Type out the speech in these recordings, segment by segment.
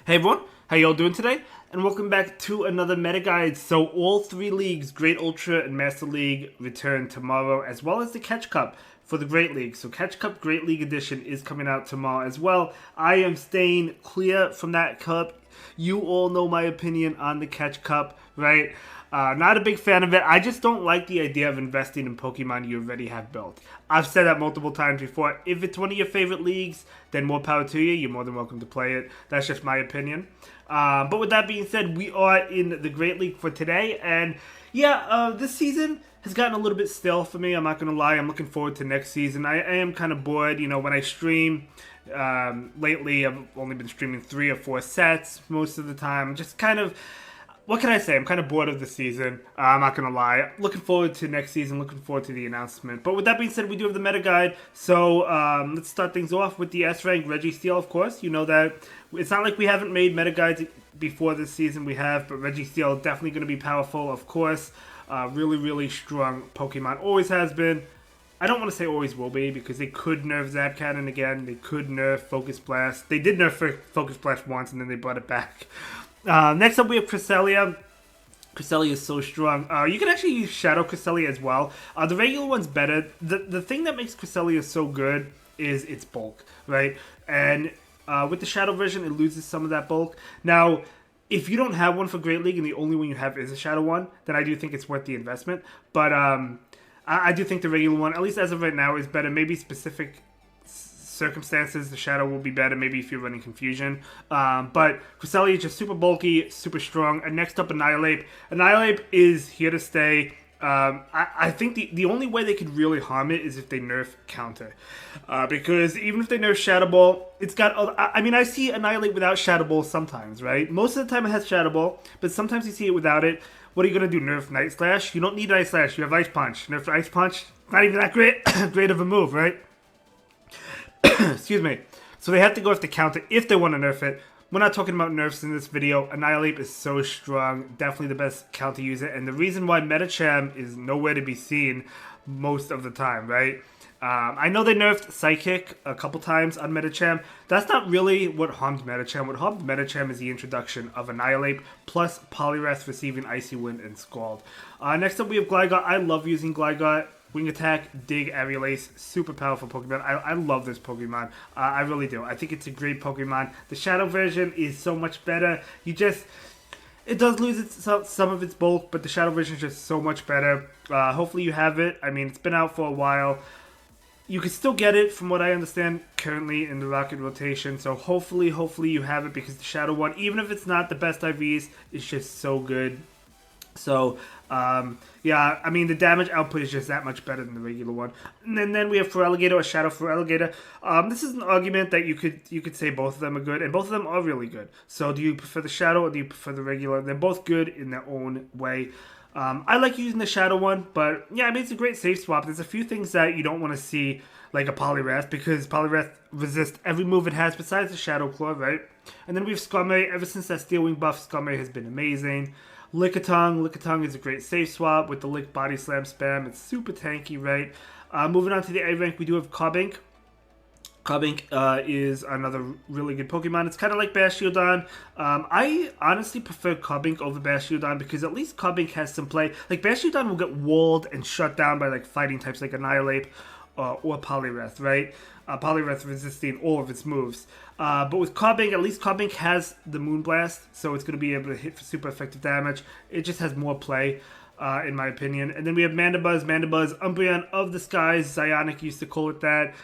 Hey everyone, how y'all doing today? And welcome back to another meta guide. So all three leagues, Great Ultra and Master League, return tomorrow, as well as the Catch Cup for the Great League. So Catch Cup Great League Edition is coming out tomorrow as well. I am staying clear from that cup. You all know my opinion on the Catch Cup, right? Not a big fan of it. I just don't like the idea of investing in Pokemon you already have built. I've said that multiple times before. If it's one of your favorite leagues, then more power to you. You're more than welcome to play it. That's just my opinion. But with that being said, we are in the Great League for today. And yeah, this season has gotten a little bit stale for me. I'm not going to lie. I'm looking forward to next season. I am kind of bored. You know, when I stream, lately I've only been streaming 3 or 4 sets most of the time. Just kind of... What can I say? I'm kind of bored of the season. I'm not going to lie. Looking forward to next season. Looking forward to the announcement. But with that being said, we do have the meta guide. So let's start things off with the S-Rank Registeel, of course. You know that it's not like we haven't made meta guides before this season. We have, but Registeel definitely going to be powerful, of course. Really, really strong Pokemon. Always has been. I don't want to say always will be, because they could nerf Zap Cannon again. They could nerf Focus Blast. They did nerf Focus Blast once, and then they brought it back. Next up, we have Cresselia. Cresselia is so strong. You can actually use Shadow Cresselia as well. The regular one's better. The thing that makes Cresselia so good is its bulk, right? And with the Shadow version, it loses some of that bulk. Now, if you don't have one for Great League and the only one you have is a Shadow one, then I do think it's worth the investment. But I do think the regular one, at least as of right now, is better. Maybe specific circumstances, the Shadow will be better, maybe if you're running Confusion. But Cresselia is just super bulky, super strong. And next up, Annihilate. Annihilate is here to stay. I think the only way they could really harm it is if they nerf Counter. Because even if they nerf Shadow Ball, it's got... I mean, I see Annihilate without Shadow Ball sometimes, right? Most of the time it has Shadow Ball, but sometimes you see it without it. What are you going to do, nerf Night Slash? You don't need Night Slash, you have Ice Punch. Nerf Ice Punch, not even that great of a move, right? Excuse me. So they have to go after Counter if they want to nerf it. We're not talking about nerfs in this video. Annihilate is so strong. Definitely the best counter user. And the reason why Medicham is nowhere to be seen most of the time, right? I know they nerfed Psychic a couple times on Medicham. That's not really what harmed Medicham. What harmed Medicham is the introduction of Annihilate plus Poliwrath receiving Icy Wind and Scald. Next up we have Gligar. I love using Gligar. Wing Attack, Dig, Aerialace, super powerful Pokemon. I love this Pokemon. I really do. I think it's a great Pokemon. The Shadow version is so much better. It does lose some of its bulk, but the Shadow version is just so much better. Hopefully you have it. I mean, it's been out for a while. You can still get it, from what I understand, currently in the Rocket rotation. So hopefully you have it, because the Shadow one, even if it's not the best IVs, is just so good. So, yeah, I mean, the damage output is just that much better than the regular one. And then we have Feraligatr, or Shadow Feraligatr. This is an argument that you could say both of them are good, and both of them are really good. So do you prefer the Shadow or do you prefer the regular? They're both good in their own way. I like using the Shadow one, but yeah, I mean, it's a great safe swap. There's a few things that you don't want to see, like a Poliwrath, because Poliwrath resists every move it has besides the Shadow Claw, right? And then we have Skarmory. Ever since that Steel Wing buff, Skarmory has been amazing. Lickitung is a great safe swap with the Lick Body Slam spam. It's super tanky, right? Moving on to the A rank, we do have Carbink. Carbink is another really good Pokemon. It's kind of like Bastiodon. I honestly prefer Carbink over Bastiodon, because at least Carbink has some play. Like, Bastiodon will get walled and shut down by like fighting types like Annihilate or Poliwrath, right? Poliwrath resisting all of its moves. But with Carbink, at least Carbink has the Moonblast, so it's going to be able to hit for super effective damage. It just has more play, in my opinion. And then we have Mandibuzz. Umbreon of the Skies. Zionic used to call it that.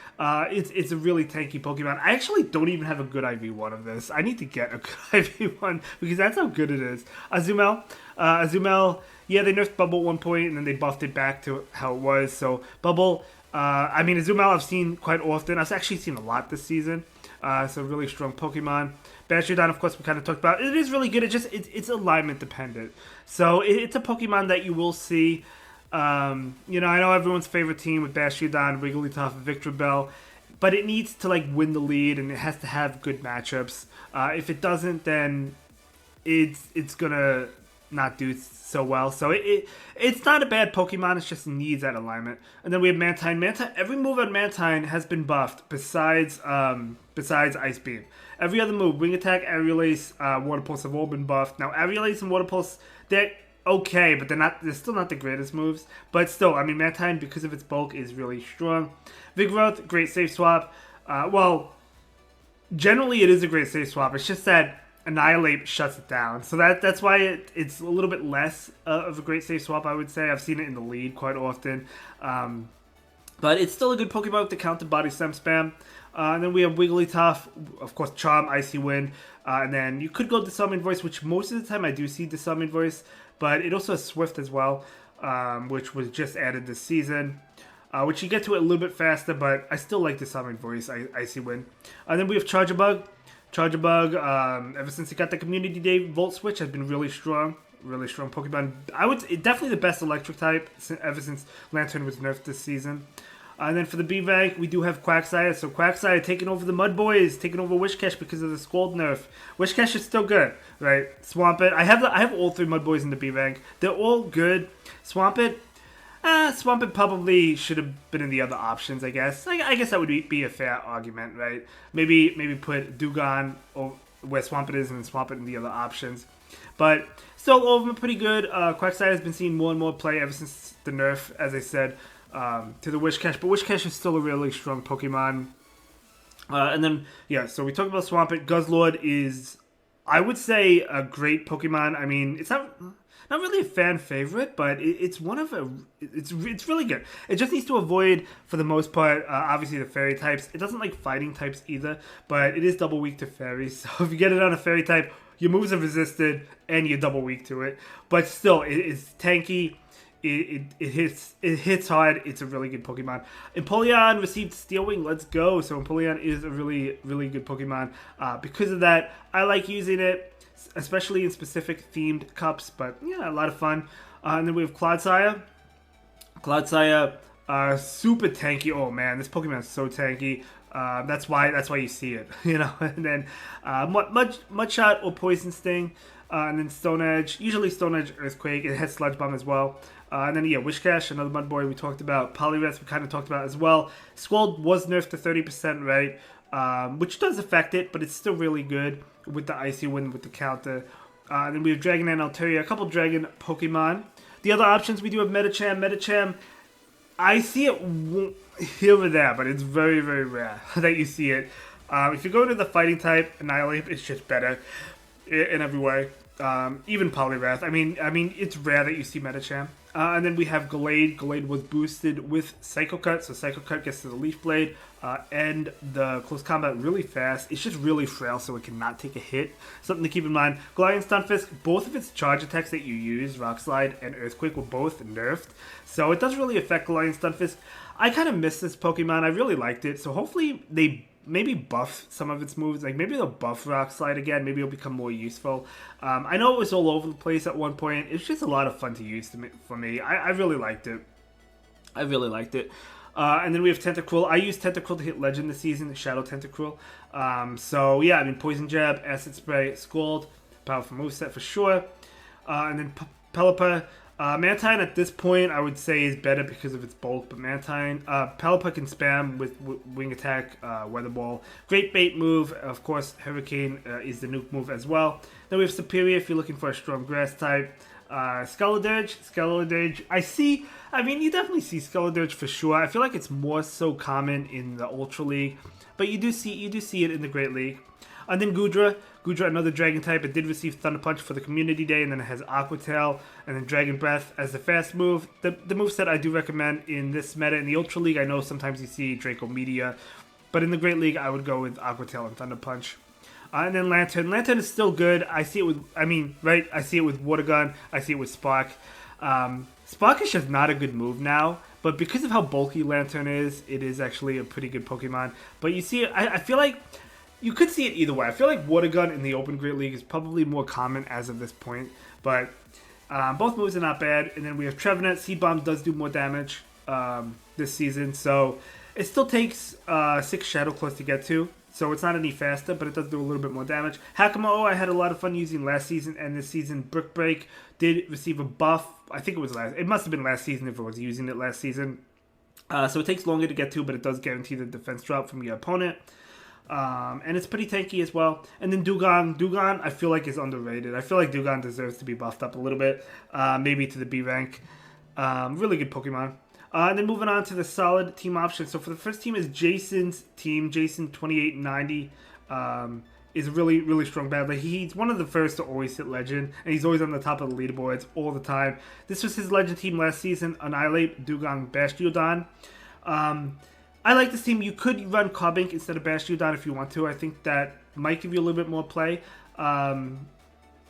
It's a really tanky Pokemon. I actually don't even have a good IV1 of this. I need to get a good IV1, because that's how good it is. Azumel, yeah, they nerfed Bubble at one point, and then they buffed it back to how it was. So Bubble... I mean, Azumel I've seen quite often. I've actually seen a lot this season. So really strong Pokemon. Bastiodon, of course, we kind of talked about. It is really good. It's alignment dependent. So it's a Pokemon that you will see. You know, I know everyone's favorite team with Bastiodon, Wigglytuff, Victreebel, but it needs to like win the lead, and it has to have good matchups. If it doesn't, then it's gonna not do so well. So it's not a bad Pokemon. It's just needs that alignment. And then we have Mantine. Every move on Mantine has been buffed besides Ice Beam. Every other move, Wing Attack, Aerial Ace, Water Pulse have all been buffed. Now Aerial Ace and Water Pulse, they're okay, but they're still not the greatest moves. But still, I mean, Mantine, because of its bulk, is really strong. Vigoroth, great safe swap. Well, generally it is a great safe swap. It's just that Annihilate shuts it down. So that's why it's a little bit less of a great safe swap, I would say. I've seen it in the lead quite often. But it's still a good Pokemon with the counter Body Slam spam. And then we have Wigglytuff, of course, Charm, Icy Wind. And then you could go Disarming Voice, which most of the time I do see Disarming Voice. But it also has Swift as well, which was just added this season. Which you get to it a little bit faster, but I still like Disarming Voice, Icy Wind. And then we have Charjabug. Charjabug, ever since it got the Community Day Volt Switch, has been really strong Pokemon. Definitely the best electric type ever since Lantern was nerfed this season. And then for the B rank, we do have Quagsire. So Quagsire taking over the Mud Boys, taking over Wishcash because of the Scald nerf. Wishcash is still good, right? Swampit. I have all 3 Mud Boys in the B rank. They're all good. Swampit probably should have been in the other options, I guess. I guess that would be a fair argument, right? Maybe put Dugong where Swampit is and then Swampit in the other options. But still, all of them are pretty good. Quagsire has been seeing more and more play ever since the nerf, as I said, to the Wishcash. But Wishcash is still a really strong Pokemon. And then, yeah, so we talked about Swampit. Guzzlord is, I would say, a great Pokemon. I mean, it's not really a fan favorite, but it's really good. It just needs to avoid, for the most part, obviously the fairy types. It doesn't like fighting types either, but it is double weak to fairies. So if you get it on a fairy type, your moves are resisted and you're double weak to it. But still, it's tanky. It hits hard. It's a really good Pokemon. Empoleon received Steel Wing. Let's go. So Empoleon is a really, really good Pokemon. Because of that, I like using it, especially in specific themed cups. But yeah, a lot of fun. And then we have Clodsire. Clodsire, super tanky. Oh man, this Pokemon is so tanky. That's why you see it, you know. And then Mudshot or Poison Sting. And then Stone Edge, usually Stone Edge, Earthquake. It has Sludge Bomb as well. And then, yeah, Wishcash, another Mud Boy we talked about. Poliwrath we kind of talked about as well. Scald was nerfed to 30%, right? Which does affect it, but it's still really good with the Icy Wind, with the counter. And then we have Dragon and Altaria, a couple Dragon Pokemon. The other options, we do have Medicham. Medicham, I see it here or there, but it's very, very rare that you see it. If you go to the Fighting type, Annihilate, it's just better in every way. Even Poliwrath. I mean, it's rare that you see Medicham. And then we have Gallade. Gallade was boosted with Psycho Cut, so Psycho Cut gets to the Leaf Blade and the close combat really fast. It's just really frail, so it cannot take a hit. Something to keep in mind. Galarian Stunfisk, both of its charge attacks that you use, Rock Slide and Earthquake, were both nerfed, so it doesn't really affect Galarian Stunfisk. I kind of miss this Pokemon. I really liked it, so hopefully they maybe buff some of its moves. Like maybe they'll buff Rock Slide again. Maybe it'll become more useful. I know it was all over the place at one point. It's just a lot of fun to use for me. I really liked it. And then we have Tentacruel. I used Tentacruel to hit Legend this season, Shadow Tentacruel. So yeah, I mean Poison Jab, Acid Spray, Scald, powerful moveset for sure. And then Pelipper. Mantine at this point I would say is better because of its bulk, but Mantine, Pelipper can spam with Wing Attack, Weather Ball. Great bait move, of course. Hurricane is the nuke move as well. Then we have Superior if you're looking for a strong grass type. Skeledirge, you definitely see Skeledirge for sure. I feel like it's more so common in the Ultra League, but you do see it in the Great League. And then Goodra, another Dragon type. It did receive Thunder Punch for the Community Day, and then it has Aqua Tail, and then Dragon Breath as the fast move. The moveset I do recommend in this meta. In the Ultra League, I know sometimes you see Draco Meteor, but in the Great League, I would go with Aqua Tail and Thunder Punch. And then Lantern. Lantern is still good. I see it with Water Gun. I see it with Spark. Spark is just not a good move now, but because of how bulky Lantern is, it is actually a pretty good Pokemon. But you see, I feel like you could see it either way. I feel like Water Gun in the Open Great League is probably more common as of this point. But both moves are not bad. And then we have Trevenant. Seed Bomb does do more damage this season. So it still takes 6 Shadow Claws to get to. so it's not any faster, but it does do a little bit more damage. Hakamo-o, I had a lot of fun using last season and this season. Brick Break did receive a buff. I think it must have been last season if I was using it last season. So it takes longer to get to, but it does guarantee the defense drop from your opponent. And it's pretty tanky as well. And then Dugon, I feel like is underrated. I feel like Dugon deserves to be buffed up a little bit, maybe to the B rank. Really good Pokemon. And then moving on to the solid team options. So for the first team is Jason's team. Jason 2890 is a really, really strong battler. He's one of the first to always hit Legend, and he's always on the top of the leaderboards all the time. This was his Legend team last season: Annihilate, Dugong, Bastiodon. I like this team. You could run Carbink instead of Bastiodon if you want to. I think that might give you a little bit more play.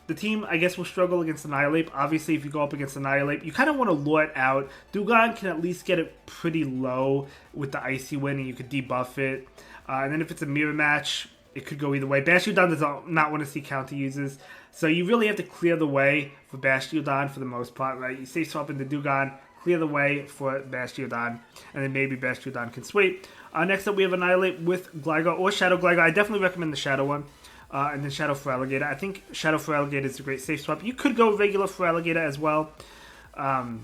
The team, I guess, will struggle against Annihilate. Obviously, if you go up against Annihilate, you kind of want to lure it out. Dugong can at least get it pretty low with the Icy Wind, and you could debuff it. And then if it's a mirror match, it could go either way. Bastiodon does not want to see counter uses, so you really have to clear the way for Bastiodon for the most part, right? You safe swap into Dugong, clear the way for Bastiodon, and then maybe Bastiodon can sweep. Next up, we have Annihilate with Gligar or Shadow Gligar. I definitely recommend the Shadow one. And then Shadow for Alligator. I think Shadow for Alligator is a great safe swap. You could go regular for Alligator as well. And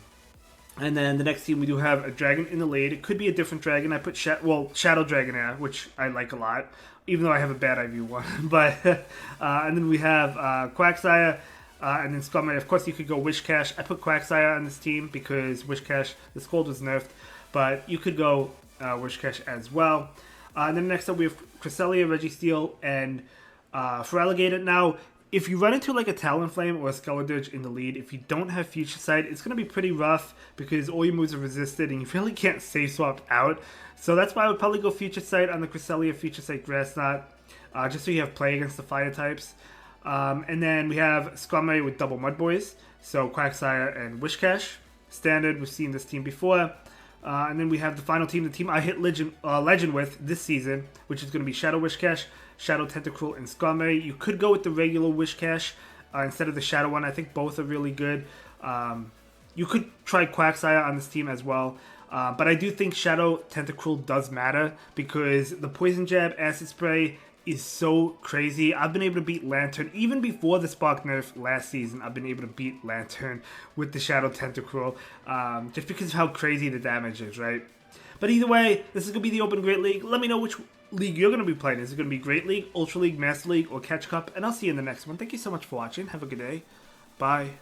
then the next team, we do have a Dragon in the lead. It could be a different Dragon. I put Shadow Dragonair, which I like a lot, even though I have a bad IV one. But and then we have Quagsire, and then Scummy. Of course, you could go Wishcash. I put Quagsire on this team because Wishcash, the Scold was nerfed, but you could go Wishcash as well. And then next up, we have Cresselia, Registeel, and for Alligator. Now, if you run into like a Talonflame or a Skeledirge in the lead, if you don't have Future Sight, it's going to be pretty rough because all your moves are resisted and you really can't safe swap out. So that's why I would probably go Future Sight on the Cresselia, Future Sight Grass Knot, just so you have play against the fire types. And then we have Scummy with double Mud Boys, so Quagsire and Wishcash. Standard, we've seen this team before. And then we have the final team, the team I hit Legend with this season, which is going to be Shadow Wishcash, Shadow Tentacruel, and Scummy. You could go with the regular Wishcash instead of the Shadow one. I think both are really good. You could try Quagsire on this team as well. But I do think Shadow Tentacruel does matter because the Poison Jab, Acid Spray is so crazy. I've been able to beat Lantern. Even before the Spark nerf last season, I've been able to beat Lantern with the Shadow Tentacruel. Just because of how crazy the damage is, right? But either way, this is going to be the Open Great League. Let me know which league you're going to be playing. Is it going to be Great League, Ultra League, Master League, or Catch Cup? And I'll see you in the next one. Thank you so much for watching. Have a good day. Bye.